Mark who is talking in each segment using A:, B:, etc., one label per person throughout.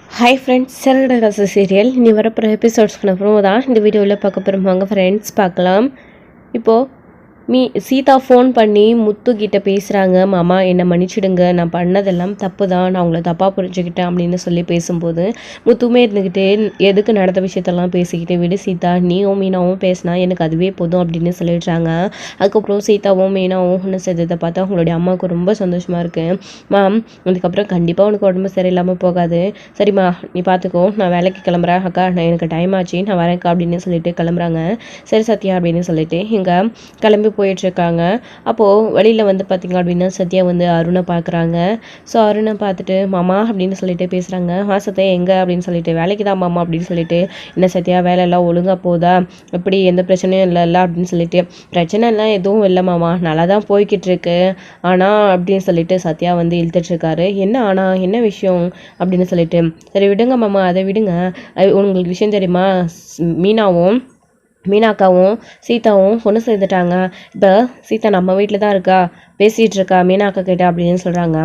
A: Hi friends, சரட ரச serial இனி வரப்போகிற எபிசோட்ஸ்க்கு அப்புறம் தான் இந்த வீடியோவில் பார்க்க போகிறோம். ஃப்ரெண்ட்ஸ் பார்க்கலாம். இப்போது சீதா ஃபோன் பண்ணி முத்துக்கிட்ட பேசுகிறாங்க. மாமா என்னை மன்னிச்சிடுங்க, நான் பண்ணதெல்லாம் தப்பு தான், நான் உங்களை தப்பாக புரிஞ்சுக்கிட்டேன் அப்படின்னு சொல்லி பேசும்போது முத்துமே இருந்துக்கிட்டே எதுக்கு நடந்த விஷயத்தெல்லாம் பேசிக்கிட்டு விடு சீதா, நீயும் மீனாவும் பேசினா எனக்கு அதுவே போதும் அப்படின்னு சொல்லிடுறாங்க. அதுக்கப்புறம் சீதாவும் மீனாவும் ஒன்று சேர்ந்ததை பார்த்தா அவங்களுடைய அம்மாவுக்கு ரொம்ப சந்தோஷமாக இருக்குது. மேம், அதுக்கப்புறம் கண்டிப்பாக உனக்கு உடம்பு சரியில்லாமல் போகாது, சரிம்மா நீ பார்த்துக்கோ, நான் வேலைக்கு கிளம்புறேன் அக்கா, நான் எனக்கு டைம் ஆச்சு, நான் வரேன்க்கா அப்படின்னு சொல்லிட்டு கிளம்புறாங்க. சரி சத்யா அப்படின்னு சொல்லிட்டு இங்கே கிளம்பி போயிட்டுருக்காங்க. அப்போது வழியில் வந்து பார்த்திங்க அப்படின்னா சத்யா வந்து அருணை பார்க்குறாங்க. ஸோ அருணை பார்த்துட்டு மாமா அப்படின்னு சொல்லிட்டு பேசுகிறாங்க. சத்யா எங்கே அப்படின்னு சொல்லிட்டு வேலைக்கு தான் மாமா அப்படின்னு சொல்லிட்டு, என்ன சத்யா வேலையெல்லாம் ஒழுங்காக போதா, எப்படி எந்த பிரச்சனையும் இல்லைல்ல அப்படின்னு சொல்லிட்டு, பிரச்சனைலாம் எதுவும் இல்லை மாமா, நல்லா தான் போய்கிட்டு இருக்கு, ஆனால் அப்படின்னு சொல்லிட்டு சத்யா வந்து இழுத்துட்ருக்காரு. என்ன ஆனால் என்ன விஷயம் அப்படின்னு சொல்லிட்டு, சரி விடுங்க மாமா, அதை விடுங்க, உங்களுக்கு விஷயம் தெரியுமா, மீனாக்காவும் சீதாவும் ஒன்று சேர்ந்துட்டாங்க. இப்போ சீதா நம்ம வீட்டில் தான் இருக்கா, பேசிகிட்டு இருக்கா மீனாக்கா கிட்ட அப்படின்னு சொல்கிறாங்க.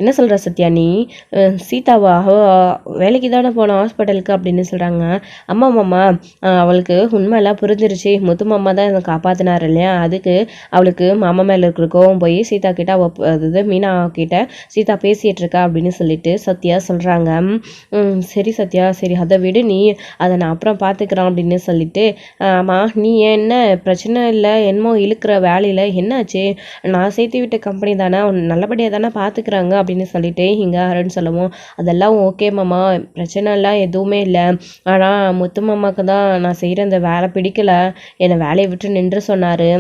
A: என்ன சொல்கிற சத்யா நீ, சீதாவா வேலைக்கு தானே போனோம் ஹாஸ்பிட்டலுக்கு அப்படின்னு சொல்கிறாங்க. அம்மா மாமா, அவளுக்கு உண்மையெல்லாம் புரிஞ்சிருச்சு, முத்து மாமா தான் என்னை காப்பாற்றினார் இல்லையா, அதுக்கு அவளுக்கு மாமா மேலே இருக்கிற கோவம் போய் சீதா கிட்ட அதாவது மீனா கிட்ட சீதா பேசிகிட்டு இருக்கா அப்படின்னு சொல்லிட்டு சத்யா சொல்கிறாங்க. சரி சத்யா, சரி அதை விடு நீ, அதை நான் அப்புறம் பார்த்துக்கிறேன் அப்படின்னு சொல்லிட்டு, ஆமாம் நீ என்ன பிரச்சனை இல்லை என்னமோ இழுக்கிற வேலையில் என்னாச்சு, நான் சேர்த்து விட்ட கம்பெனி தானே, நல்லபடியாக தானே பார்த்துக்கிறாங்க அப்படின்னு சொல்லிட்டு இங்கே அருண் சொல்லவும், அதெல்லாம் ஓகே மாமா, பிரச்சனைலாம் எதுவுமே இல்லை, ஆனால் முத்து மாமாவுக்கு தான் நான் செய்கிற அந்த வேலை பிடிக்கல, என்னை வேலையை விட்டு நின்று சொன்னார்,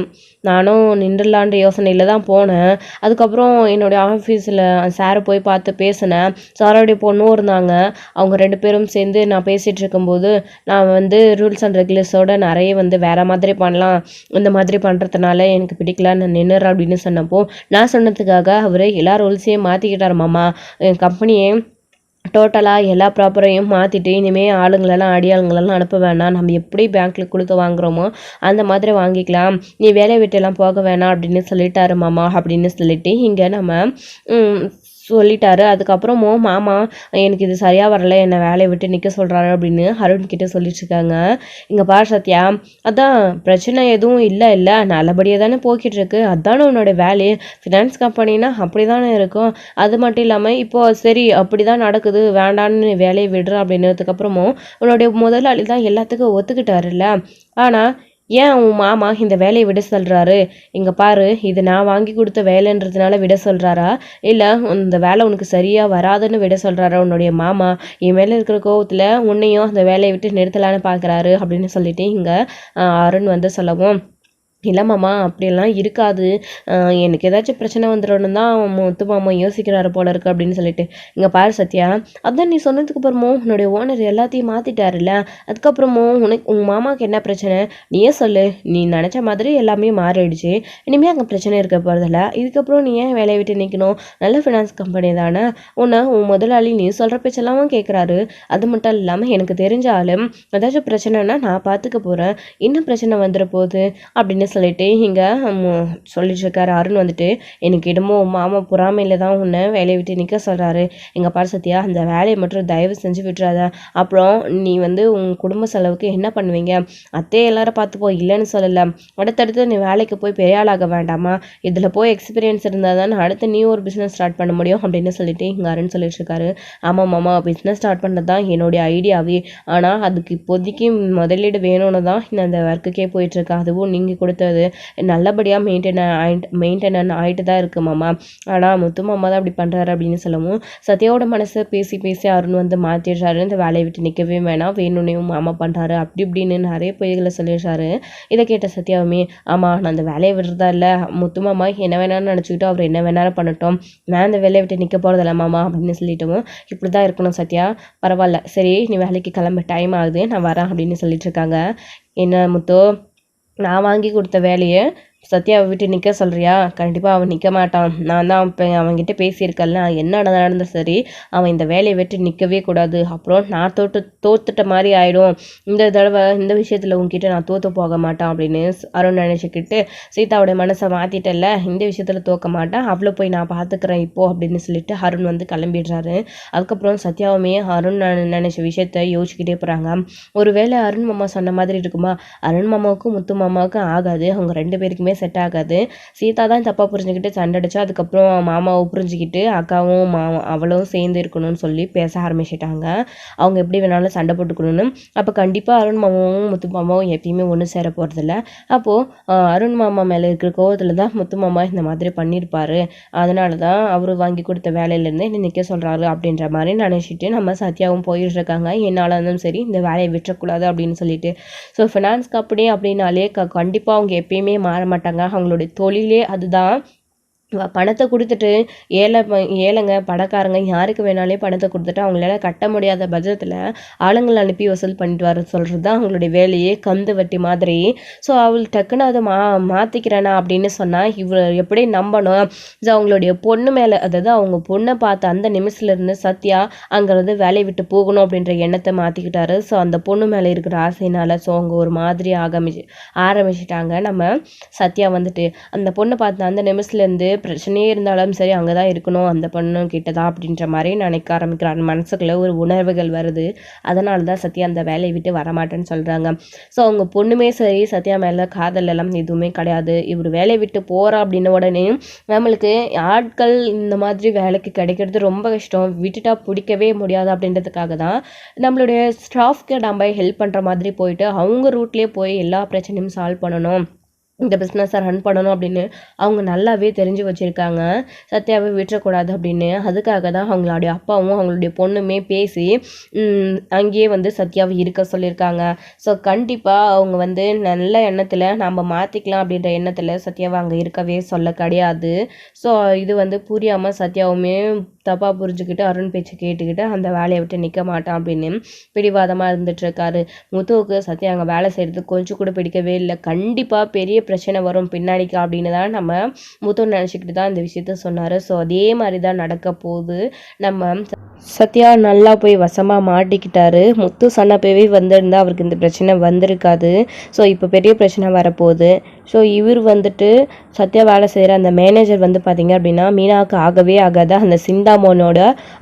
A: நானும் நின்றுலான்ற யோசனையில் தான் போனேன். அதுக்கப்புறம் என்னுடைய ஆஃபீஸில் சாரை போய் பார்த்து பேசினேன், சாரோடைய பொண்ணும் இருந்தாங்க, அவங்க 2 பேரும் சேர்ந்து நான் பேசிகிட்டு இருக்கும்போது, நான் வந்து ரூல்ஸ் அண்ட் ரெகுலேஷனோட நிறைய வந்து வேறு மாதிரி பண்ணலாம், இந்த மாதிரி பண்ணுறதுனால எனக்கு பிடிக்கல, நான் நின்றுறேன் அப்படின்னு சொன்னப்போ, நான் சொன்னதுக்காக அவர் எல்லா ரூல்ஸையும் மாற்றிக்கிட்டார் மாமா, என் கம்பெனியே டோட்டலாக எல்லா ப்ராப்பரையும் மாற்றிட்டு இனிமேல் ஆளுங்களெல்லாம் அடியாளுங்களெல்லாம் அனுப்ப வேணாம், நம்ம எப்படி பேங்க்கில் கொடுத்து வாங்குகிறோமோ அந்த மாதிரி வாங்கிக்கலாம், நீ வேலையை விட்டுலாம் போக வேணாம் அப்படின்னு சொல்லிட்டாரு மாமா அப்படின்னு சொல்லிட்டு இங்கே நம்ம சொல்லிட்டாரு. அதுக்கப்புறமும் மாமா எனக்கு இது சரியாக வரல, என்னை வேலையை விட்டு நிற்க சொல்கிறாரு அப்படின்னு அருண்கிட்ட சொல்லிட்டுருக்காங்க. இங்கே பார் சத்யா, அதான் பிரச்சனை எதுவும் இல்லை நல்லபடியாக தானே போய்கிட்டு இருக்கு, அதானே உன்னோட வேலையை, ஃபினான்ஸ் கம்பெனினா அப்படி தானே இருக்கும், அது மட்டும் இல்லாமல் இப்போது சரி அப்படி தான் நடக்குது, வேண்டான்னு வேலையை விடுறேன் அப்படின்னதுக்கப்புறமும் உன்னுடைய முதலாளி தான் எல்லாத்துக்கும் ஒத்துக்கிட்டாருல்ல, ஆனால் ஏன் உன் மாமா இந்த வேலையை விட சொல்கிறாரு, இங்கே பாரு, இது நான் வாங்கி கொடுத்த வேலைன்றதுனால விட சொல்கிறாரா, இல்லை இந்த வேலை உனக்கு சரியாக வராதுன்னு விட சொல்கிறாரா உன்னுடைய மாமா, என் மேலே இருக்கிற கோவத்தில் உன்னையும் அந்த வேலையை விட்டு நிறுத்தலான்னு பார்க்குறாரு அப்படின்னு சொல்லிட்டு இங்கே அருண் வந்து சொல்லவும், இல்லை மாமா அப்படியெல்லாம் இருக்காது, எனக்கு ஏதாச்சும் பிரச்சனை வந்துடணும் தான் முத்து மாமா யோசிக்கிறாரு போல இருக்கு அப்படின்னு சொல்லிட்டு, இங்கே பாரு சத்யா, அதான் நீ சொன்னதுக்கு அப்புறமும் உன்னுடைய ஓனர் எல்லாத்தையும் மாற்றிட்டாருல்ல, அதுக்கப்புறமும் உங்கள் மாமாவுக்கு என்ன பிரச்சனை நீயே சொல்லு, நீ நினச்ச மாதிரி எல்லாமே மாறிடுச்சு, இனிமேல் அங்கே பிரச்சனை இருக்க போகிறதில்ல, இதுக்கப்புறம் நீ ஏன் வேலையை விட்டு நிற்கணும், நல்ல ஃபினான்ஸ் கம்பெனி தானே, உன் முதலாளி நீ சொல்கிற பேச்செல்லாம் கேட்குறாரு, அது மட்டும் இல்லாமல் எனக்கு தெரிஞ்சாலும் ஏதாச்சும் பிரச்சனைனா நான் பார்த்துக்க போகிறேன், என்ன பிரச்சனை வந்துட போகுது அப்படின்னு சொல்லிட்டு இங்கே சொல்லிட்டுருக்காரு. அருண் வந்துட்டு, எனக்கு இடமோ மாமா பொறாமையில் தான் உன்னை வேலையை விட்டு நிற்க சொல்கிறாரு, எங்கள் பார் சத்யா, அந்த வேலையை மட்டும் தயவு செஞ்சு விட்டுறாத, அப்புறம் நீ வந்து உன் குடும்ப செலவுக்கு என்ன பண்ணுவீங்க, அத்தையை எல்லாரும் பார்த்துப்போ, இல்லைன்னு சொல்லலை, அடுத்தடுத்து நீ வேலைக்கு போய் பெரிய ஆளாக வேண்டாமா, இதில் போய் எக்ஸ்பீரியன்ஸ் இருந்தால் தானே அடுத்து நீ ஒரு பிஸ்னஸ் ஸ்டார்ட் பண்ண முடியும் அப்படின்னு சொல்லிட்டு இங்கே அருண் சொல்லிட்டுருக்காரு. ஆமாம் மாமா, பிஸ்னஸ் ஸ்டார்ட் பண்ணுறது தான் என்னுடைய ஐடியாவே, ஆனால் அதுக்கு இப்போதைக்கு முதலீடு வேணும்னு தான் நான் அந்த ஒர்க்குக்கே போயிட்டுருக்கேன், அதுவும் நீங்கள் கொடுத்தது நல்லபடியாக மெயின்டெனன் ஆகிட்டு தான் இருக்கு மாமா, ஆனால் முத்து மாமா தான் அப்படி பண்ணுறாரு அப்படின்னு சொல்லவும், சத்யாவோட மனசை பேசி பேசி அருண் வந்து மாற்றிடுறாரு, இந்த வேலையை விட்டு நிற்கவே வேணாம், வேணும்னையும் மாமா பண்ணுறாரு அப்படி இப்படின்னு நிறைய பொய்களை சொல்லிடுறாரு. இதை கேட்ட சத்யாவுமே, ஆமாம் நான் அந்த வேலையை விடுறதா இல்லை, முத்து மாமா என்ன வேணாலும் நினச்சிக்கிட்டோம், அவர் என்ன வேணாலும் பண்ணட்டும், நான் அந்த வேலையை விட்டு நிற்க போகிறதில்ல மாமா அப்படின்னு சொல்லிட்டோம். இப்படி தான் இருக்கணும் சத்யா, பரவாயில்ல, சரி நீ வேலைக்கு கிளம்ப டைம் ஆகுது, நான் வரேன் அப்படின்னு சொல்லிட்டு இருக்காங்க. என்ன முத்து, நான் வாங்கி கொடுத்த வேலையை சத்யாவை விட்டு நிற்க சொல்கிறியா? கண்டிப்பாக அவன் நிற்க மாட்டான். நான் தான் இப்போ அவன்கிட்ட பேசியிருக்கேன்ல, என்ன நடந்தாலும் சரி அவன் இந்த வேலையை விட்டு நிற்கவே கூடாது. அப்புறம் நான் தோத்துட்ட மாதிரி ஆகிடும். இந்த தடவை இந்த விஷயத்தில் உங்ககிட்ட நான் தோற்று போக மாட்டான் அப்படின்னு அருண் நினச்சிக்கிட்டு, சீதாவோட மனசை மாற்றிட்டல, இந்த விஷயத்தில் தோக்க மாட்டேன், அவ்வளோ போய் நான் பார்த்துக்கிறேன் இப்போது அப்படின்னு சொல்லிட்டு அருண் வந்து கிளம்பிடுறாரு. அதுக்கப்புறம் சத்யாவுமே அருண் நினச்ச விஷயத்த யோசிச்சுக்கிட்டே போகிறாங்க. ஒருவேளை அருண் மாமா சொன்ன மாதிரி இருக்குமா? அருண் மாமாவுக்கும் முத்து மாமாவுக்கும் ஆகாது, அவங்க 2 பேருக்குமே செட் ஆகாது. சீதா தான் தப்பாக புரிஞ்சுக்கிட்டு சண்டை அடிச்சா, அதுக்கப்புறம் மாமாவை புரிஞ்சுக்கிட்டு அக்காவும் அவளும் சேர்ந்து இருக்கணும்னு சொல்லி பேச ஆரம்பிச்சிட்டாங்க. அவங்க எப்படி வேணாலும் சண்டை போட்டுக்கணும்னு. அப்போ கண்டிப்பாக அருண் மாமாவும் முத்து மாமாவும் எப்பயுமே ஒன்று சேர போகிறதில்ல. அப்போது அருண் மாமா மேலே இருக்கிற கோவத்தில் தான் முத்து மாமா இந்த மாதிரி பண்ணியிருப்பாரு. அதனால தான் அவர் வாங்கி கொடுத்த வேலையிலேருந்து என்ன நிற்க சொல்கிறாரு அப்படின்ற மாதிரி நினச்சிட்டு நம்ம சத்யாவும் போயிட்டு இருக்காங்க. என்னால் இருந்தாலும் சரி இந்த வேலையை விட்டுறக்கூடாது அப்படின்னு சொல்லிட்டு. ஸோ ஃபினான்ஸ் கம்பெனி அப்படின்னாலே கண்டிப்பாக அவங்க எப்பயுமே மாற மாட்டாங்க. அவங்களுடைய தொழிலே அதுதான். பணத்தை கொடுத்துட்டு ஏழைங்க பணக்காரங்க யாருக்கு வேணாலே பணத்தை கொடுத்துட்டு அவங்களால கட்ட முடியாத பட்சத்தில் ஆளுங்களை அனுப்பி வசூல் பண்ணிட்டு வர சொல்கிறது தான் அவங்களுடைய வேலையே, கந்து வட்டி மாதிரி. ஸோ அவள் டக்குன்னு அதை மாற்றிக்கிறேனா அப்படின்னு சொன்னால் இவர் எப்படி நம்பணும்? ஸோ அவங்களுடைய பொண்ணு மேலே, அதாவது அவங்க பொண்ணை பார்த்த அந்த நிமிஷத்துலேருந்து சத்யா அங்கேருந்து வேலையை விட்டு போகணும் அப்படின்ற எண்ணத்தை மாற்றிக்கிட்டாரு. ஸோ அந்த பொண்ணு மேலே இருக்கிற ஆசையினால் ஸோ அவங்க ஒரு மாதிரி ஆரம்பிச்சிட்டாங்க. நம்ம சத்யா வந்துட்டு அந்த பொண்ணை பார்த்த அந்த நிமிஷத்துலேருந்து பிரச்சனையே இருந்தாலும் சரி அங்கே தான் இருக்கணும், அந்த பொண்ணு கிட்ட தான் அப்படின்ற மாதிரி நினைக்க ஆரம்பிக்கிறாங்க. மனசுக்குள்ளே ஒரு உணர்வுகள் வருது. அதனால தான் சத்யா அந்த வேலையை விட்டு வரமாட்டேன்னு சொல்கிறாங்க. ஸோ அவங்க பொண்ணுமே சரி சத்யா மேலே காதல் எல்லாம் எதுவுமே கிடையாது. இவர் வேலையை விட்டு போகிறா அப்படின்ன உடனே நம்மளுக்கு ஆட்கள் இந்த மாதிரி வேலைக்கு கிடைக்கிறது ரொம்ப கஷ்டம், விட்டுட்டா பிடிக்கவே முடியாது அப்படின்றதுக்காக தான் நம்மளுடைய ஸ்டாஃப்க்கு நம்ம ஹெல்ப் பண்ணுற மாதிரி போயிட்டு அவங்க ரூட்லேயே போய் எல்லா பிரச்சனையும் சால்வ் பண்ணணும், இந்த பிஸ்னஸை ரன் பண்ணணும் அப்படின்னு அவங்க நல்லாவே தெரிஞ்சு வச்சுருக்காங்க. சத்யாவை விட்டுறக்கூடாது அப்படின்னு. அதுக்காக தான் அவங்களுடைய அப்பாவும் அவங்களுடைய பொண்ணுமே பேசி அங்கேயே வந்து சத்யாவை இருக்க சொல்லியிருக்காங்க. ஸோ கண்டிப்பாக அவங்க வந்து நல்ல எண்ணத்தில் நம்ம மாற்றிக்கலாம் அப்படின்ற எண்ணத்தில் சத்யாவை அங்கே இருக்கவே சொல்ல கிடையாது. ஸோ இது வந்து புரியாமல் சத்யாவுமே தப்பாக புரிஞ்சுக்கிட்டு அருண் பேச்சு கேட்டுக்கிட்டு அந்த வேலையை விட்டு நிற்க மாட்டான் அப்படின்னு பிடிவாதமாக இருந்துகிட்ருக்காரு. முத்துவுக்கு சத்யா அங்கே வேலை செய்கிறது கொஞ்சம் கூட பிடிக்கவே இல்லை. கண்டிப்பாக பெரிய பிரச்சனை வரும் பின்னாடிக்கு அப்படின்னு தான் நம்ம முத்து நினச்சிக்கிட்டு தான் இந்த விஷயத்த சொன்னார். ஸோ அதே மாதிரி தான் நடக்க போகுது. நம்ம சத்யா நல்லா போய் வசமாக மாட்டிக்கிட்டாரு. முத்து சொன்னப்பவே வந்திருந்தால் அவருக்கு இந்த பிரச்சனை வந்திருக்காது. ஸோ இப்போ பெரிய பிரச்சனை வரப்போகுது. ஸோ இவர் வந்துட்டு சத்யா வேலை செய்கிற அந்த மேனேஜர் வந்து பார்த்திங்க அப்படின்னா மீனாவுக்கு ஆகவே ஆகாது, அந்த சிந்தாமோனோட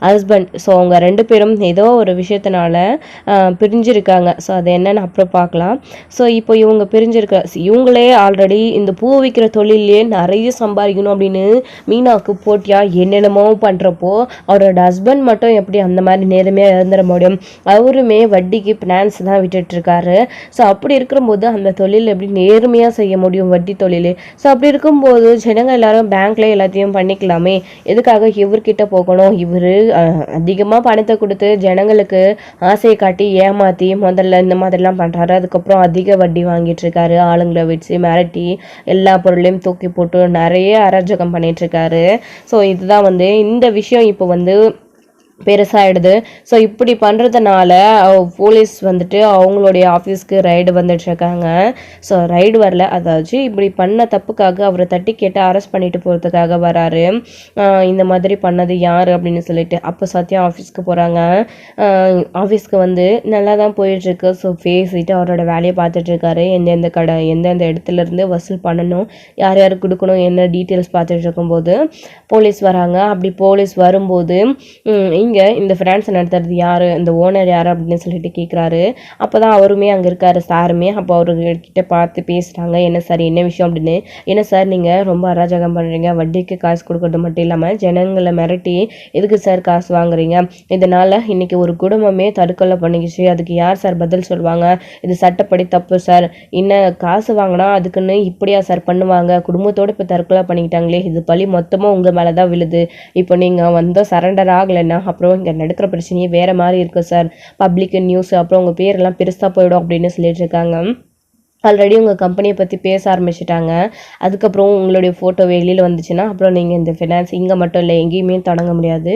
A: ஹஸ்பண்ட். ஸோ அவங்க 2 பேரும் ஏதோ ஒரு விஷயத்தினால பிரிஞ்சிருக்காங்க. ஸோ அது என்னென்னு அப்புறம் பார்க்கலாம். ஸோ இப்போ இவங்க இவங்களே ஆல்ரெடி இந்த பூ விற்கிற தொழிலே நிறைய சம்பாதிக்கணும் அப்படின்னு மீனாவுக்கு போட்டியாக என்னென்னமோ பண்ணுறப்போ அவரோட ஹஸ்பண்ட் மட்டும் எப்படி அந்த மாதிரி நேர்மையாக இருந்துட முடியும்? அவருமே வட்டிக்கு பினான்ஸ் தான் விட்டுட்ருக்காரு. ஸோ அப்படி இருக்கிறபோது அந்த தொழில் எப்படி நேர்மையாக செய்ய முடியும், வட்டி தொழில்? ஸோ அப்படி இருக்கும்போது ஜனங்க எல்லாரும் பேங்க்ல எல்லாத்தையும் பண்ணிக்கலாமே, எதுக்காக இவர்கிட்ட போகணும்? இவர் அதிகமாக பணத்தை கொடுத்து ஜனங்களுக்கு ஆசையை காட்டி ஏமாற்றி முதல்ல இந்த மாதிரிலாம் பண்ணுறாரு. அதுக்கப்புறம் அதிக வட்டி வாங்கிட்டு இருக்காரு, ஆளுங்களை வச்சு மிரட்டி எல்லா பொருளையும் தூக்கி போட்டு நிறைய அராஜகம் பண்ணிகிட்ருக்காரு. ஸோ இதுதான் வந்து இந்த விஷயம் இப்போ வந்து பெருசாகிடுது. ஸோ இப்படி பண்ணுறதுனால போலீஸ் வந்துட்டு அவங்களுடைய ஆஃபீஸ்க்கு ரைடு வந்துட்டுருக்காங்க. ஸோ ரைடு வரல, அதாச்சும் இப்படி பண்ண தப்புக்காக அவரை தட்டி கேட்டு அரெஸ்ட் பண்ணிட்டு போகிறதுக்காக வராரு. இந்த மாதிரி பண்ணது யார் அப்படின்னு சொல்லிட்டு. அப்போ சத்யா ஆஃபீஸ்க்கு போகிறாங்க. ஆஃபீஸ்க்கு வந்து நல்லா தான் போயிட்டுருக்கு. ஸோ பேசிட்டு அவரோட வேலையை பார்த்துட்ருக்காரு. எந்தெந்த கடை எந்தெந்த இடத்துலேருந்து வசூல் பண்ணணும், யார் யார் கொடுக்கணும், என்ன டீட்டெயில்ஸ் பார்த்துட்டு இருக்கும்போது போலீஸ் வராங்க. அப்படி போலீஸ் வரும்போது இங்கே இந்த ஃபினான்ஸ் நடத்துறது யார், இந்த ஓனர் யார் அப்படின்னு சொல்லிட்டு கேட்குறாரு. அப்போ தான் அவருமே அங்கே இருக்கார் சாருமே. அப்போ அவர்கிட்ட பார்த்து பேசுகிறாங்க, என்ன சார் என்ன விஷயம் அப்படின்னு. என்ன சார் நீங்கள் ரொம்ப அராஜகம் பண்ணுறீங்க, வட்டிக்கு காசு கொடுக்கறது மட்டும் இல்லாமல் ஜனங்களை மிரட்டி எதுக்கு சார் காசு வாங்குறீங்க? இதனால் இன்றைக்கி ஒரு குடும்பமே தற்கொலை பண்ணிக்கிச்சு, அதுக்கு யார் சார் பதில் சொல்லுவாங்க? இது சட்டப்படி தப்பு சார். இன்னும் காசு வாங்கினா அதுக்குன்னு இப்படியா சார் பண்ணுவாங்க? குடும்பத்தோடு இப்போ தற்கொலை பண்ணிக்கிட்டாங்களே, இது பழி மொத்தமாக உங்கள் மேலே தான் விழுது. இப்போ நீங்கள் வந்து சரண்டர் ஆகலைன்னா அப்புறம் இங்கே நடக்கிற பிரச்சனையே வேறு மாதிரி இருக்குது சார். பப்ளிக் நியூஸ் அப்புறம் உங்கள் பேரெல்லாம் பெருசாக போயிடும் அப்படின்னு சொல்லிட்டு இருக்காங்க. ஆல்ரெடி உங்கள் கம்பெனியை பற்றி பேச ஆரம்பிச்சிட்டாங்க. அதுக்கப்புறம் உங்களுடைய ஃபோட்டோ வெளியில் வந்துச்சுன்னா அப்புறம் நீங்கள் இந்த ஃபினான்ஸ் இங்கே மட்டும் இல்லை எங்கேயுமே தொடங்க முடியாது,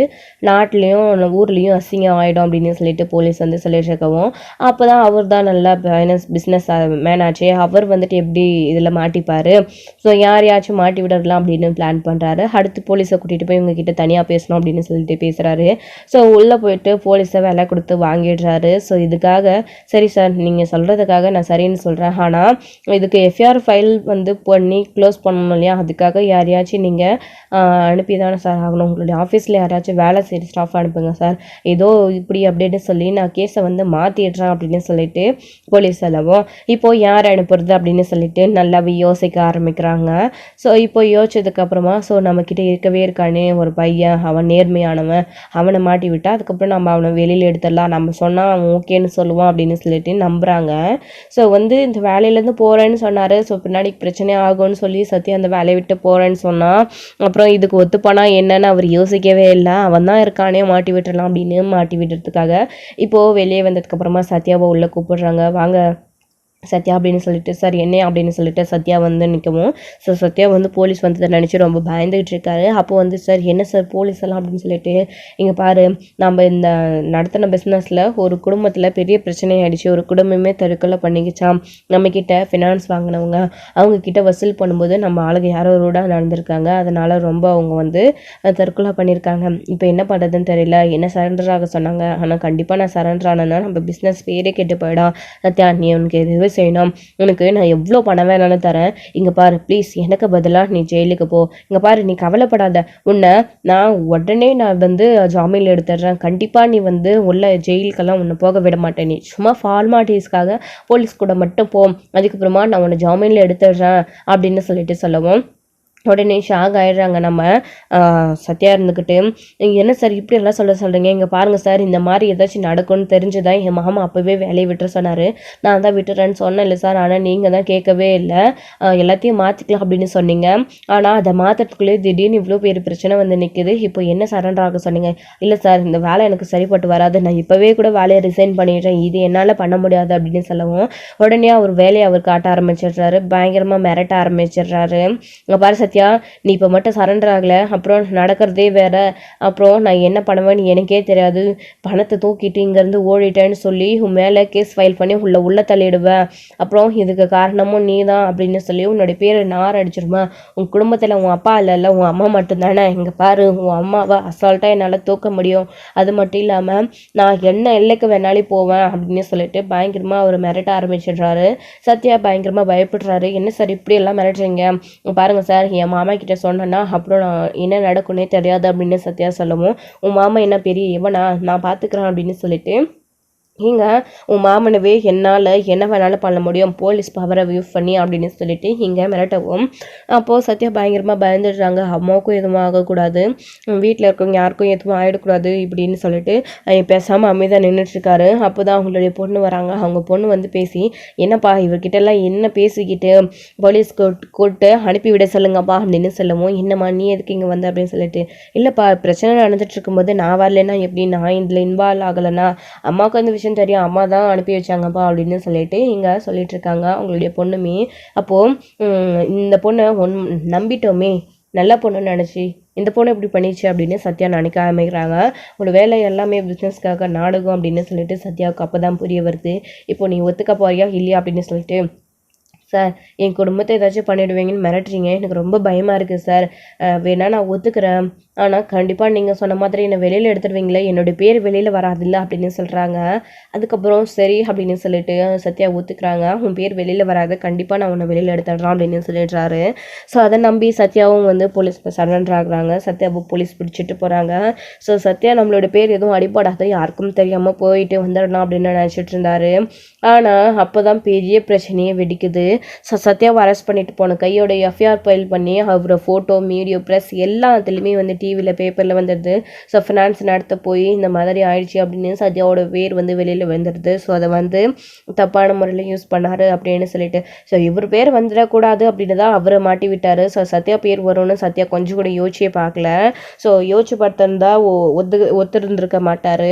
A: நாட்டிலையும் ஊர்லேயும் அசிங்கம் ஆகிடும் அப்படின்னு சொல்லிட்டு போலீஸ் வந்து சொல்லிட்டு இருக்கவும், அப்போ தான் அவர் தான் நல்லா ஃபைனான்ஸ் பிஸ்னஸ் மேன் ஆச்சு, அவர் வந்துட்டு எப்படி இதில் மாட்டிப்பார், ஸோ யாரையாச்சும் மாட்டி விடலாம் அப்படின்னு பிளான் பண்ணுறாரு. அடுத்து போலீஸை கூட்டிகிட்டு போய் உங்ககிட்ட தனியாக பேசணும் அப்படின்னு சொல்லிட்டு பேசுகிறாரு. ஸோ உள்ளே போயிட்டு போலீஸை விலை கொடுத்து வாங்கிடுறாரு. ஸோ இதுக்காக சரி சார் நீங்கள் சொல்கிறதுக்காக நான் சரின்னு சொல்கிறேன், ஆனால் இதுக்கு எஃப்ஐஆர் ஃபைல் வந்து பண்ணி க்ளோஸ் பண்ணணும் இல்லையா, அதுக்காக யாரையாச்சும் நீங்கள் அனுப்பி தானே சார் ஆகணும், உங்களுடைய ஆஃபீஸில் யாராச்சும் வேலை செய்கிற ஸ்டாஃப் அனுப்புங்க சார், ஏதோ இப்படி அப்படின்னு சொல்லி நான் கேஸை வந்து மாற்றிடுறேன் அப்படின்னு சொல்லிட்டு போலீஸ் செலவும் இப்போது யார் அனுப்புறது அப்படின்னு சொல்லிட்டு நல்லாவே யோசிக்க ஆரம்பிக்கிறாங்க. ஸோ இப்போ யோசிச்சதுக்கப்புறமா ஸோ நம்மக்கிட்ட இருக்கவே இருக்கானே ஒரு பையன், அவன் நேர்மையானவன், அவனை மாட்டி விட்டா அதுக்கப்புறம் நம்ம அவனை வெளியில் எடுத்துடலாம், நம்ம சொன்னால் அவன் ஓகேன்னு சொல்லுவான் அப்படின்னு சொல்லிட்டு நம்புகிறாங்க. ஸோ வந்து இந்த வேலையிலேருந்து போகிறேன்னு சொன்னார். ஸோ பின்னாடி பிரச்சனை ஆகும்னு சொல்லி சத்யா அந்த வேலையை விட்டு போகிறேன்னு சொன்னால் அப்புறம் இதுக்கு ஒத்துப்பானா என்னன்னு அவர் யோசிக்கவே இல்லை, அவன் தான் இருக்கானே மாட்டி விட்டுடலாம் அப்படின்னு மாட்டி விடுறதுக்காக இப்போது வெளியே வந்ததுக்கப்புறமா சத்யாவை உள்ளே கூப்பிடுறாங்க, வாங்க சத்யா அப்படின்னு சொல்லிட்டு, சார் என்ன அப்படின்னு சொல்லிட்டு சத்யா வந்து நிற்கவும், ஸோ சத்யா வந்து போலீஸ் வந்ததை நினச்சி ரொம்ப பயந்துகிட்டு இருக்காரு. அப்போ வந்து சார் என்ன சார் போலீஸ் எல்லாம் அப்படின்னு சொல்லிட்டு, இங்கே பாரு நம்ம இந்த நடத்தின பிஸ்னஸில் ஒரு குடும்பத்தில் பெரிய பிரச்சனை ஆகிடுச்சு, ஒரு குடும்பமே தற்கொலை பண்ணிக்கிச்சான், நம்மக்கிட்ட ஃபினான்ஸ் வாங்கினவங்க அவங்கக்கிட்ட வசூல் பண்ணும்போது நம்ம ஆளுங்க யாரோ ரூடாக நடந்திருக்காங்க, அதனால் ரொம்ப அவங்க வந்து தற்கொலை பண்ணியிருக்காங்க, இப்போ என்ன பண்ணுறதுன்னு தெரியல, என்ன சரண்டர் ஆக சொன்னாங்க, ஆனால் கண்டிப்பாக நான் சரண்டர் ஆனேன்னா நம்ம பிஸ்னஸ் பேரே கெட்டு போயிடும், சத்யா நீ உனக்கு எதுவும் செய்யணும், உனக்கு நான் எவ்வளோ பணம் வேணாலும் தரேன், இங்கே பாரு ப்ளீஸ் எனக்கு பதிலாக நீ ஜெயிலுக்கு போ, இங்கே பாரு நீ கவலைப்படாத, உன்னை நான் உடனே நான் வந்து ஜாமீனில் எடுத்துடுறேன், கண்டிப்பாக நீ வந்து உள்ள ஜெயிலுக்கெல்லாம் உன்னை போக விட மாட்டேன், நீ சும்மா ஃபார்மாலிட்டிஸ்க்காக போலீஸ் கூட மட்டும் போ, அதுக்கப்புறமா நான் உன்னை ஜாமீனில் எடுத்துடுறேன் அப்படின்னு சொல்லிட்டு சொல்லவும் உடனே ஷாக் ஆகிடுறாங்க நம்ம சத்யா இருந்துக்கிட்டு, என்ன சார் இப்படி எல்லாம் சொல்கிறீங்க, இங்கே பாருங்கள் சார் இந்த மாதிரி ஏதாச்சும் நடக்கும்னு தெரிஞ்சுதான் என் மாமா அப்போவே வேலையை விட்டுற சொன்னார், நான் தான் விட்டுறேன்னு சொன்னேன் இல்லை சார், ஆனால் நீங்கள் தான் கேட்கவே இல்லை, எல்லாத்தையும் மாற்றிக்கலாம் அப்படின்னு சொன்னீங்க, ஆனால் அதை மாற்றுறதுக்குள்ளே திடீர்னு இவ்வளோ பெரிய பிரச்சனை வந்து நிற்குது, இப்போ என்ன சரண்டர் ஆக சொன்னீங்க, இல்லை சார் இந்த வேலை எனக்கு சரிப்பட்டு வராது, நான் இப்போவே கூட வேலையை ரிசைன் பண்ணிடுறேன், இது என்னால் பண்ண முடியாது அப்படின்னு சொல்லவும் உடனே அவர் வேலையை அவர் காட்ட ஆரம்பிச்சிடுறாரு, பயங்கரமாக மிரட்ட ஆரம்பிச்சிடுறாரு, இங்கே பாரு சத்யா நீ இப்போ மட்டும் சரண்டர் ஆகலை அப்புறம் நடக்கிறதே வேற, அப்புறம் நான் என்ன பண்ணுவேன்னு எனக்கே தெரியாது, பணத்தை தூக்கிட்டு இங்கேருந்து ஓடிட்டேன்னு சொல்லி உன் மேலே கேஸ் ஃபைல் பண்ணி உள்ள தள்ளிடுவேன், அப்புறம் இதுக்கு காரணமும் நீ தான் அப்படின்னு சொல்லி உன்னோட பேரை நார் அடிச்சிருமா, உன் குடும்பத்தில் உன் அப்பா இல்லைல்ல உன் அம்மா மட்டும்தானே, இங்கே பாரு உன் அம்மாவை அசால்ட்டாக என்னால் தூக்க முடியும், அது மட்டும் இல்லாமல் நான் என்ன எல்லைக்கு வேணாலும் போவேன் அப்படின்னு சொல்லிட்டு பயங்கரமாக அவர் மிரட்ட ஆரம்பிச்சிடுறாரு. சத்யா பயங்கரமாக பயப்படுறாரு, என்ன சார் இப்படி எல்லாம் மிரட்டுறீங்க, பாருங்கள் சார் என் மாமா கிட்ட சொன்னேன்னா அப்புறம் நான் என்ன நடக்குன்னே தெரியாது அப்படின்னு சத்யா சொல்லவும், உன் மாமா என்ன பெரிய இவனா நான் பார்த்துக்கிறேன் அப்படின்னு சொல்லிட்டு இங்கே உன் மாமனவே என்னால் என்ன வேணாலும் பண்ண முடியும் போலீஸ் பவரை யூஸ் பண்ணி அப்படின்னு சொல்லிட்டு இங்கே மிரட்டவும், அப்போது சத்யா பயங்கரமாக பயந்துடுறாங்க, அம்மாவுக்கும் எதுவும் ஆகக்கூடாது, வீட்டில் இருக்கவங்க யாருக்கும் எதுவும் ஆகிடக்கூடாது இப்படின்னு சொல்லிட்டு பேசாமல் அமைதியாக நின்றுட்டுருக்காரு. அப்போ தான் அவங்களுடைய பொண்ணு வராங்க, அவங்க பொண்ணு வந்து பேசி என்னப்பா இவர்கிட்டலாம் என்ன பேசிக்கிட்டு போலீஸ் கூப்பிட்டு அனுப்பிவிட சொல்லுங்கப்பா அப்படின்னு சொல்லவும், என்னம்மா நீ எதுக்கு இங்கே வந்து அப்படின்னு சொல்லிட்டு, இல்லைப்பா பிரச்சனை நடந்துட்டு இருக்கும்போது நான் வரலன்னா எப்படி, நான் இதில் இன்வால்வ் ஆகலைன்னா அம்மாவுக்கு அந்த விஷயம் தெரியும், அம்மா தான் அனுப்பி வச்சாங்கப்பா அப்படின்னு சொல்லிட்டு இங்கே சொல்லிட்டு இருக்காங்க அவங்களுடைய பொண்ணுமே. அப்போது இந்த பொண்ணை நம்பிட்டோமே நல்ல பொண்ணு நினச்சி இந்த பொண்ணு இப்படி பண்ணிச்சு அப்படின்னு சத்யா நினைக்க ஆரம்பிக்கிறாங்க. ஒரு வேலை எல்லாமே பிஸ்னஸ்க்காக நாடகம் அப்படின்னு சொல்லிட்டு சத்யாவுக்கு அப்போ தான் புரிய வருது. இப்போ நீ ஒத்துக்க போறியா இல்லையா அப்படின்னு சொல்லிட்டு, சார் என் குடும்பத்தை ஏதாச்சும் பண்ணிவிடுவீங்கன்னு மிரட்டுறீங்க, எனக்கு ரொம்ப பயமாக இருக்குது சார், வேணா நான் ஒத்துக்கிறேன், ஆனால் கண்டிப்பாக நீங்கள் சொன்ன மாதிரி என்னை வெளியில் எடுத்துடுவீங்களே, என்னுடைய பேர் வெளியில் வராதில்ல அப்படின்னு சொல்கிறாங்க. அதுக்கப்புறம் சரி அப்படின்னு சொல்லிட்டு சத்யா ஒத்துக்கிறாங்க, உன் பேர் வெளியில் வராது, கண்டிப்பாக நான் உன்னை வெளியில் எடுத்துடுறேன் அப்படின்னு சொல்லிடுறாரு. ஸோ அதை நம்பி சத்யாவும் வந்து போலீஸ் சரண்டர் ஆகுறாங்க. சத்யாவை போலீஸ் பிடிச்சிட்டு போகிறாங்க. ஸோ சத்யா நம்மளோட பேர் எதுவும் அடிப்படாத யாருக்கும் தெரியாமல் போயிட்டு வந்துடலாம் அப்படின்னு நினச்சிட்டு இருந்தாரு. ஆனால் அப்போ தான் பெரிய பிரச்சனையே வெடிக்குது. ஸோ சத்யாவை அரெஸ்ட் பண்ணிட்டு போன கையோட எஃப்ஐஆர் ஃபைல் பண்ணி அவரோட ஃபோட்டோ வீடியோ ப்ரெஸ் எல்லாத்துலேயுமே வந்து டிவியில் பேப்பரில் வந்துடுது. ஸோ ஃபினான்ஸ் நடத்த போய் இந்த மாதிரி ஆயிடுச்சு அப்படின்னு சத்யாவோட பேர் வந்து வெளியில் வந்துடுது. ஸோ அதை வந்து தப்பான முறையில் யூஸ் பண்ணார் அப்படின்னு சொல்லிட்டு, ஸோ இவர் பேர் வந்துடக்கூடாது அப்படின்னு தான் அவரை மாட்டி விட்டார். ஸோ சத்யா பேர் வரும்னு சத்யா கொஞ்சம் கூட யோசிச்சே பார்க்கல. ஸோ யோசிச்சு பார்த்திருந்தா ஒத்துருந்துருக்க மாட்டார்,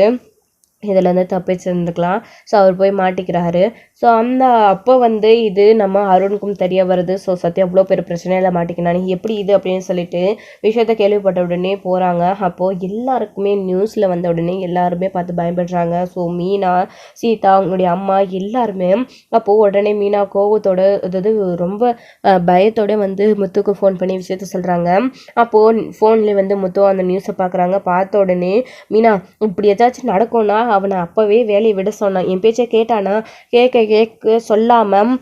A: இதில் வந்து தப்பிச்சிருந்துக்கலாம். ஸோ அவர் போய் மாட்டிக்கிறாரு. ஸோ அந்த அப்போ வந்து இது நம்ம அருணுக்கும் தெரிய வருது. ஸோ சத்யா அவ்வளோ பெரிய பிரச்சனையில் மாட்டிக்கினானு எப்படி இது அப்படின்னு சொல்லிட்டு விஷயத்த கேள்விப்பட்ட உடனே போகிறாங்க. அப்போது எல்லாருக்குமே நியூஸில் வந்த உடனே எல்லாருமே பார்த்து பயப்படுறாங்க. ஸோ மீனா, சீதா, அவங்களுடைய அம்மா எல்லாருமே அப்போது உடனே மீனா கோவத்தோட அதாவது ரொம்ப பயத்தோட வந்து முத்துக்கு ஃபோன் பண்ணி விஷயத்த சொல்கிறாங்க. அப்போது ஃபோன்லேயே வந்து முத்து அந்த நியூஸை பார்க்குறாங்க. பார்த்த உடனே மீனா இப்படி ஏதாச்சும் நடக்கும்னா அவனை அப்போவே வேலையை விட சொன்னான். என் பேச்சை கேட்டானா கேட்க சொல்லாமல்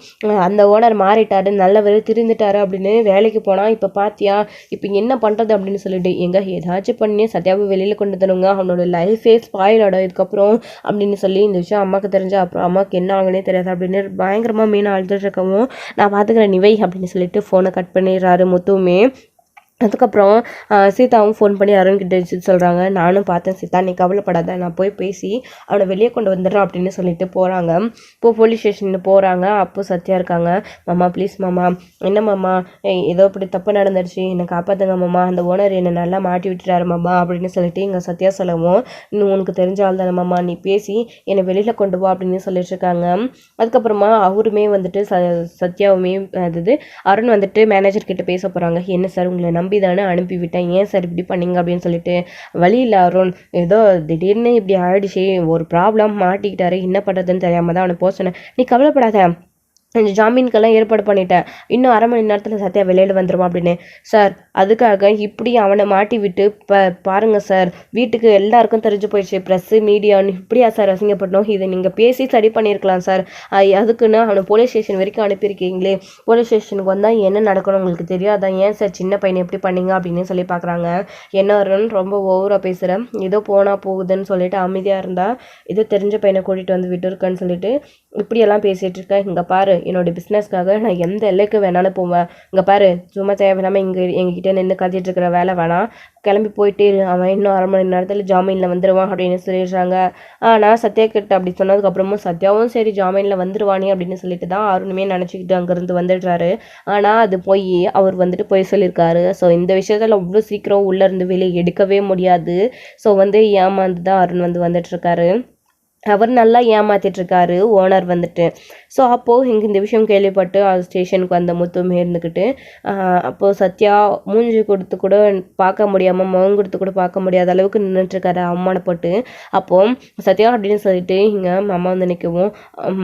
A: அந்த ஓனர் மாறிட்டாரு, நல்லவர் திருந்துட்டாரு அப்படின்னு வேலைக்கு போனால் இப்போ பார்த்தியா இப்போ என்ன பண்ணுறது அப்படின்னு சொல்லிட்டு எங்க ஏதாச்சும் பண்ணி சத்யாவை வெளியில் கொண்டு தருங்க, அவனோட லைஃபே ஸ்பாயில் ஆடும் இதுக்கப்புறம் அப்படின்னு சொல்லி இந்த விஷயம் அம்மாவுக்கு தெரிஞ்சா அப்புறம் அம்மாவுக்கு என்ன ஆகுனே தெரியாது அப்படின்னு பயங்கரமாக மீனா அழுதுட்டு இருக்கவும் நான் பார்த்துக்கிறேன் நிவை அப்படின்னு சொல்லிட்டு ஃபோனை கட் பண்ணிடுறாரு முத்துவுமே. அதுக்கப்புறம் சீதாவும் ஃபோன் பண்ணி அருண்கிட்ட சொல்கிறாங்க. நானும் பார்த்தேன் சீதா, நீ கவலைப்படாத, நான் போய் பேசி அவனை வெளியே கொண்டு வந்துடுறேன் அப்படின்னு சொல்லிட்டு போகிறாங்க. இப்போ போலீஸ் ஸ்டேஷனுக்கு போகிறாங்க. அப்போ சத்யா இருக்காங்க. மாமா ப்ளீஸ் மாமா, என்ன மாமா ஏதோ இப்படி தப்பு நடந்துருச்சு, என்னை காப்பாற்றுங்க மாமா, அந்த ஓனர் என்னை நல்லா மாட்டி விட்டுட்டாரு மாமா அப்படின்னு சொல்லிட்டு இங்கே சத்யா சொல்லவும், இன்னும் உனக்கு தெரிஞ்ச ஆள் தானே மாமா, நீ பேசி என்னை வெளியில் கொண்டு வா அப்படின்னு சொல்லிட்டு இருக்காங்க. அதுக்கப்புறமா அவருமே வந்துட்டு சத்யாவுமே அதாவது அருண் வந்துட்டு மேனேஜர் கிட்ட பேச போகிறாங்க. என்ன சார் உங்களை நம்பி தானே அனுப்பிவிட்டேன், ஏன் சார் இப்படி பண்ணீங்க அப்படின்னு சொல்லிட்டு. வழி இல்லை அருண், ஏதோ திடீர்னு இப்படி ஆயிடுச்சு, ஒரு ப்ராப்ளம் மாட்டிக்கிட்டாரு, என்ன பண்ணுறதுன்னு தெரியாமல் தான் அவனை போக சொன்னேன், நீ கவலைப்படாத, கொஞ்சம் ஜாமீனுக்கெல்லாம் ஏற்பாடு பண்ணிட்டேன், இன்னும் 1/2 மணி நேரத்தில் சத்யா வெளியில் வந்துடுவான் அப்படின்னு. சார் அதுக்காக இப்படி அவனை மாட்டி விட்டு பாருங்கள் சார், வீட்டுக்கு எல்லாருக்கும் தெரிஞ்சு போயிடுச்சு, ப்ரெஸ்ஸு மீடியான்னு இப்படியா சார் அசிங்கப்படணும், இதை நீங்கள் பேசி சரி பண்ணியிருக்கலாம் சார், அதுக்குன்னு அவனை போலீஸ் ஸ்டேஷன் வரைக்கும் அனுப்பியிருக்கீங்களே, போலீஸ் ஸ்டேஷனுக்கு வந்தால் என்ன நடக்கணும் உங்களுக்கு தெரியாதான், ஏன் சார் சின்ன பையனை எப்படி பண்ணீங்க அப்படின்னு சொல்லி பார்க்குறாங்க. என்ன ரொம்ப ஓவராக பேசுகிறேன், ஏதோ போனால் போகுதுன்னு சொல்லிட்டு அமைதியாக இருந்தால் ஏதோ தெரிஞ்ச பையனை கூட்டிகிட்டு வந்து விட்டுருக்கேன்னு சொல்லிட்டு இப்படியெல்லாம் பேசிகிட்டு இருக்கேன். இங்கே பாரு, என்னோட பிஸ்னஸ்க்காக நான் எந்த எல்லைக்கு வேணாலும் போவேன், இங்கே பாரு சும்மா தேவையில்லாமல் எங்ககிட்ட நின்று கத்திட்டு இருக்கிற வேலை வேணாம், கிளம்பி போயிட்டே அவன் இன்னும் 1/2 மணி நேரத்தில் ஜாமீனில் வந்துடுவான் அப்படின்னு சொல்லிடுறாங்க. ஆனால் சத்யா கிட்ட அப்படி சொன்னதுக்கப்புறமும் சத்யாவும் சரி ஜாமீனில் வந்துடுவானே அப்படின்னு சொல்லிட்டு தான் அருணுமே நினச்சிக்கிட்டு அங்கேருந்து வந்துடுறாரு. ஆனால் அது போய் அவர் வந்துட்டு போய் சொல்லியிருக்காரு. ஸோ இந்த விஷயத்தில் அவ்வளோ சீக்கிரம் உள்ளேருந்து வெளியே எடுக்கவே முடியாது. ஸோ வந்து ஏமாந்து தான் அருண் வந்துட்டுருக்காரு. அவர் நல்லா ஏமாத்திட்டுருக்காரு ஓனர் வந்துட்டு. ஸோ அப்போது இங்கே இந்த விஷயம் கேள்விப்பட்டு ஸ்டேஷனுக்கு வந்த முத்துமே இருந்துக்கிட்டு அப்போது சத்யா மூஞ்சி கொடுத்து கூட பார்க்க முடியாமல் முகம் கொடுத்து கூட பார்க்க முடியாத அளவுக்கு நின்றுட்டுருக்காரு அவமானப்பட்டு. அப்போது சத்யா அப்படின்னு சொல்லிட்டு இங்கே மாமா வந்து நிற்கவும்,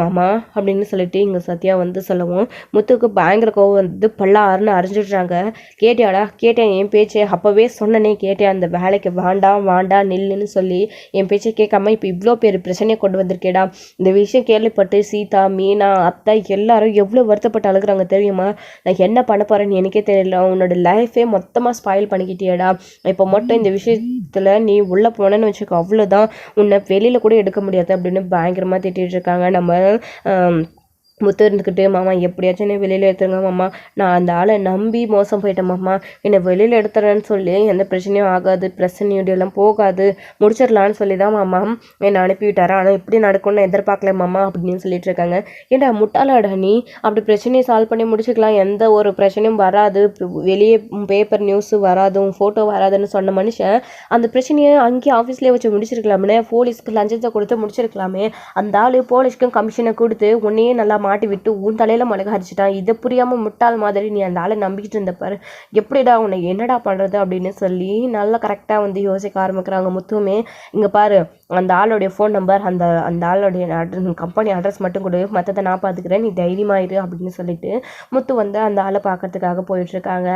A: மாமா அப்படின்னு சொல்லிட்டு இங்கே சத்யா வந்து சொல்லவும் முத்துக்கு பயங்கர கோவம் வந்து பல்லாருன்னு அரைஞ்சிடுறாங்க. கேட்டியாடா, கேட்டேன் என் பேச்சை அப்போவே சொன்னனே, கேட்டேன் அந்த வேலைக்கு வாண்டா நில்லுன்னு சொல்லி என் பேச்சை கேட்காம இப்போ இவ்வளோ பேர் பிரச்சனை கொண்டு வந்திருக்கேடா. இந்த விஷயம் கேள்விப்பட்டு சீதா, மீனா, அத்தை எல்லாரும் எவ்வளோ வருத்தப்பட்டு அழுகுறாங்க தெரியுமா, நான் என்ன பண்ண போறேன்னு எனக்கே தெரியல, உன்னோட லைஃபே மொத்தமாக ஸ்பாயில் பண்ணிக்கிட்டியடா, இப்போ மட்டும் இந்த விஷயத்தில் நீ உள்ளே போனேன்னு வச்சுக்கோ அவ்வளோதான், உன்னை வெளியில் கூட எடுக்க முடியாது அப்படின்னு பயங்கரமாக திட்டிகிட்டு இருக்காங்க. நம்ம முத்து இருந்துக்கிட்டு, மாமா எப்படியாச்சும் என்னை வெளியில் எடுத்துருங்க மாமா, நான் அந்த ஆளை நம்பி மோசம் போயிட்டேன் மாமா, என்னை வெளியில் எடுத்துறேன்னு சொல்லி எந்த பிரச்சனையும் ஆகாது, பிரச்சனை நீடியெல்லாம் போகாது, முடிச்சிடலான்னு சொல்லி தான் மாமா என்னை அனுப்பிவிட்டாரா, ஆனால் இப்படி நடக்கும்னு எதிர்பார்க்கல மாமா அப்படின்னு சொல்லிட்டு இருக்காங்க. ஏன்டா முட்டாளாடா நீ, அப்படி பிரச்சனையை சால்வ் பண்ணி முடிச்சுக்கலாம், எந்த ஒரு பிரச்சனையும் வராது, வெளியே பேப்பர் நியூஸு வராது, ஃபோட்டோ வராதுன்னு சொன்ன மனுஷன் அந்த பிரச்சனையை அங்கேயே ஆஃபீஸ்லேயே வச்சு முடிச்சிருக்கலாமே, போலீஸ்க்கு லஞ்சத்தை கொடுத்து முடிச்சிருக்கலாமே, அந்த ஆள் போலீஸ்க்கும் கமிஷனை கொடுத்து உன்னையே நல்லா மாட்டி விட்டு உன் தலையில மிளகா அரைச்சிட்டான், இதை புரியாம முட்டாள் மாதிரி நீ அந்த ஆளை நம்பிக்கிட்டு இருந்த பாரு, எப்படிடா உன்னை என்னடா பண்றது அப்படின்னு சொல்லி நல்லா கரெக்டா வந்து யோசிக்க ஆரம்பிக்கிறாங்க முத்துமே. இங்க பாரு, அந்த ஆளுடைய ஃபோன் நம்பர், அந்த ஆளுடைய கம்பெனி அட்ரஸ் மட்டும் கொடு, மற்றதை நான் பார்த்துக்கிறேன், நீ தைரியமாயிரு அப்படின்னு சொல்லிட்டு முத்து வந்து அந்த ஆளை பார்க்கறதுக்காக போயிட்டு இருக்காங்க.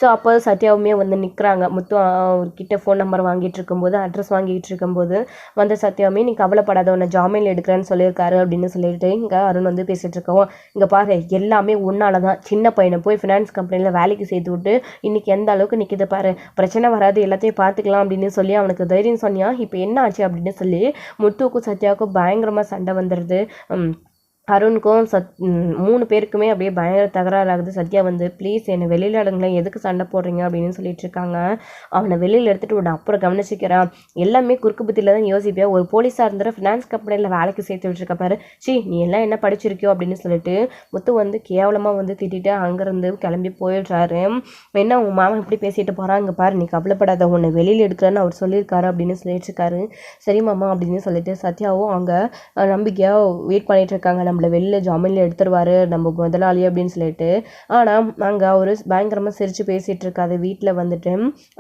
A: ஸோ அப்போ சத்யாவுமே வந்து நிற்கிறாங்க. முத்து அவர்கிட்ட ஃபோன் நம்பர் வாங்கிட்டு இருக்கும்போது, அட்ரஸ் வாங்கிட்டு இருக்கும்போது வந்து சத்யாவுமே நீ கவலைப்படாத, உன்னை ஜாமீன் எடுக்கிறேன்னு சொல்லியிருக்காரு அப்படின்னு சொல்லிட்டு இங்கே அருண் வந்து பேசிட்டு இருக்கோம். இங்கே பாரு, எல்லாமே உன்னால தான், சின்ன பையனை போய் ஃபினான்ஸ் கம்பெனியில் வேலைக்கு சேர்த்து விட்டு இன்னைக்கு எந்த அளவுக்கு நிற்கிது பாரு, பிரச்சனை வராது, எல்லாத்தையும் பார்த்துக்கலாம் அப்படின்னு சொல்லி அவனுக்கு தைரியம் சொன்னியா, இப்போ என்ன ஆச்சு அப்படின்னு சொல்லி முத்துவுக்கும் சத்யாவுக்கும் பயங்கரமாக சண்டை வந்துடுது. அருணுக்கும் 3 பேருக்குமே அப்படியே பயங்கர தகராறாகுது. சத்யா வந்து ப்ளீஸ் என்னை வெளியில் எடுங்களேன், எதுக்கு சண்டை போடுறீங்க அப்படின்னு சொல்லிட்டு இருக்காங்க. அவனை வெளியில் எடுத்துகிட்டு விட அப்புறம் கவனிச்சிக்கிறான். எல்லாமே குறுக்கு புத்தியில் தான் யோசிப்பேன், ஒரு போலீஸாக இருந்தால் ஃபினான்ஸ் கம்பெனியில் வேலைக்கு சேர்த்து விட்டுருக்க பாரு, நீ எல்லாம் என்ன படிச்சிருக்கியோ அப்படின்னு சொல்லிட்டு முத்து வந்து கேவலமாக வந்து திட்டிட்டு அங்கேருந்து கிளம்பி போயிடுறாரு. என்ன உன் மாமா இப்படி பேசிட்டு போகிறாங்க பாரு, நீ கவலைப்படாத, உன்னை வெளியில் எடுக்கிறேன்னு அவர் சொல்லியிருக்காரு அப்படின்னு சொல்லிட்டு இருக்காரு. சரி மாமா அப்படின்னு சொல்லிட்டு சத்யாவும் அங்கே நம்பிக்கையாக வெயிட் பண்ணிட்டு இருக்காங்க. நம்ம நம்மள வெளில ஜாமீனில் எடுத்துருவாரு நம்ம முதலாளி அப்படின்னு சொல்லிட்டு. ஆனால் அங்கே அவர் பயங்கரமாக சிரித்து பேசிகிட்டு இருக்காது. வீட்டில் வந்துட்டு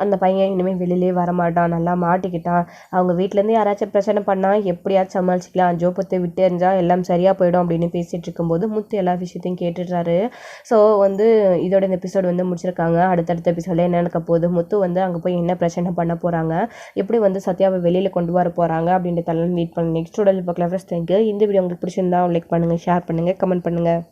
A: அந்த பையன் இனிமேல் வெளியிலே வரமாட்டான், நல்லா மாட்டிக்கிட்டான், அவங்க வீட்டிலேருந்து யாராச்சும் பிரச்சனை பண்ணால் எப்படியாச்சும் சமாளிச்சிக்கலாம், ஜோபத்தை விட்டு எறிஞ்சால் எல்லாம் சரியாக போயிடும் அப்படின்னு பேசிகிட்டு இருக்கும்போது முத்து எல்லா விஷயத்தையும் கேட்டுடுறாரு. ஸோ வந்து இதோட இந்த எபிசோடு வந்து முடிச்சிருக்காங்க. அடுத்தடுத்த எபிசோடில் என்ன நடக்க போகுது, முத்து வந்து அங்கே போய் என்ன பிரச்சனை பண்ண போகிறாங்க, எப்படி வந்து சத்யாவை வெளியில் கொண்டு வர போகிறாங்க அப்படின்றதெல்லாம் வெயிட் பண்ணி நெக்ஸ்ட் உடல் பார்க்கலாம். First thank you. இந்த வீடியோ உங்களுக்கு பிடிச்சிருந்தா லைக் பண்ணுங்கள், ஷேர் பண்ணுங்கள், கமெண்ட் பண்ணுங்கள்.